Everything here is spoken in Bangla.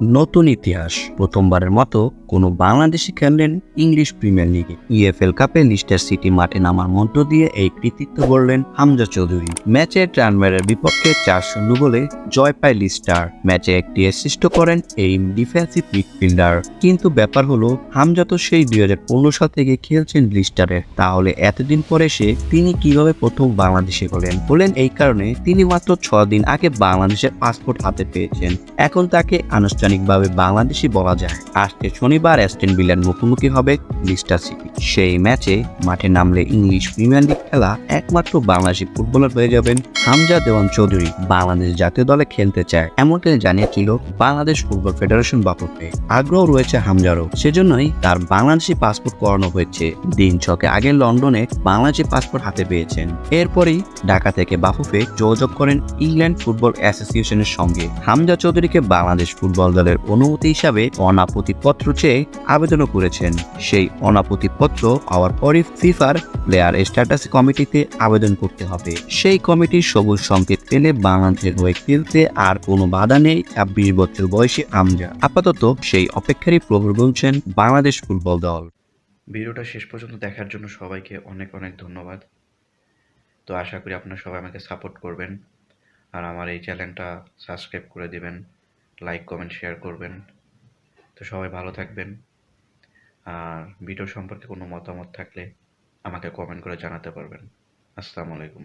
নতুন ইতিহাস, প্রথমবারের মতো কোনো বাংলাদেশি খেললেন ইংলিশ প্রিমিয়ার লিগে। ইএফএল কাপে লিস্টার সিটি মাঠে নামার মধ্য দিয়ে এই কৃতিত্ব গড়লেন হামজা চৌধুরী। ম্যাচে ট্রানভারের বিপক্ষে 4-0 গোলে জয় পায় লিস্টার। ম্যাচে একটি অ্যাসিস্ট করেন এই ডিফেন্সিভ মিডফিল্ডার। কিন্তু ব্যাপার হলো, হামজা তো সেই 2015 সাল থেকে খেলছেন লিস্টারের, তাহলে এতদিন পরে তিনি কিভাবে প্রথম বাংলাদেশি হলেন এই কারণে তিনি মাত্র 6 দিন আগে বাংলাদেশের পাসপোর্ট হাতে পেয়েছেন। এখন তাকে আনুষ্ঠানিকভাবে বাংলাদেশি বলা যায়। আজকে শনিবার অ্যাস্টন ভিলার মুখোমুখি হবে লিস্টার সিটি। সেই ম্যাচে মাঠে নামলে ইংলিশ প্রিমিয়ার লিগ খেলা একমাত্র বাংলাদেশি ফুটবলার হয়ে যাবেন হামজা দেওয়ান চৌধুরী। বাংলাদেশ জাতীয় দলে খেলতে চায় এমনটাই জানিয়েছিল বাংলাদেশ ফুটবল ফেডারেশন বাফুফে। আগ্রহ রয়েছে হামজারও, সেজন্যই তার বাংলাদেশি পাসপোর্ট করানো হয়েছে। দিন ছকে আগে লন্ডনে বাংলাদেশি পাসপোর্ট হাতে পেয়েছেন। এরপরই ঢাকা থেকে বাফুফে যোগাযোগ করেন ইংল্যান্ড ফুটবল অ্যাসোসিয়েশনের সঙ্গে। হামজা চৌধুরীকে বাংলাদেশ ফুটবল দলের অনুমতি হিসাবে অনাপত্তিপত্র চেয়ে আবেদনও করেছেন। সেই অনাপত্তিপত্র পাওয়ার পরই ফিফার প্লেয়ার স্ট্যাটাস কমিটিতে আবেদন করতে হবে। সেই কমিটির সবুজ সংকেত পেলে বাংলাদেশের হয়ে খেলতে আর কোনো বাধা নেই 26 বছর বয়সী হামজা। আপাতত সেই অপেক্ষারই প্রহর বলছেন বাংলাদেশ ফুটবল দল। ভিডিওটা শেষ পর্যন্ত দেখার জন্য সবাইকে অনেক অনেক ধন্যবাদ। তো আশা করি আপনারা সবাই আমাকে সাপোর্ট করবেন আর আমার এই চ্যানেলটা সাবস্ক্রাইব করে দিবেন, লাইক কমেন্ট শেয়ার করবেন। তো সবাই ভালো থাকবেন। আর ভিডিও সম্পর্কে কোনো মতামত থাকলে আমাকে কমেন্ট করে জানাতে পারবেন। আসসালামু আলাইকুম।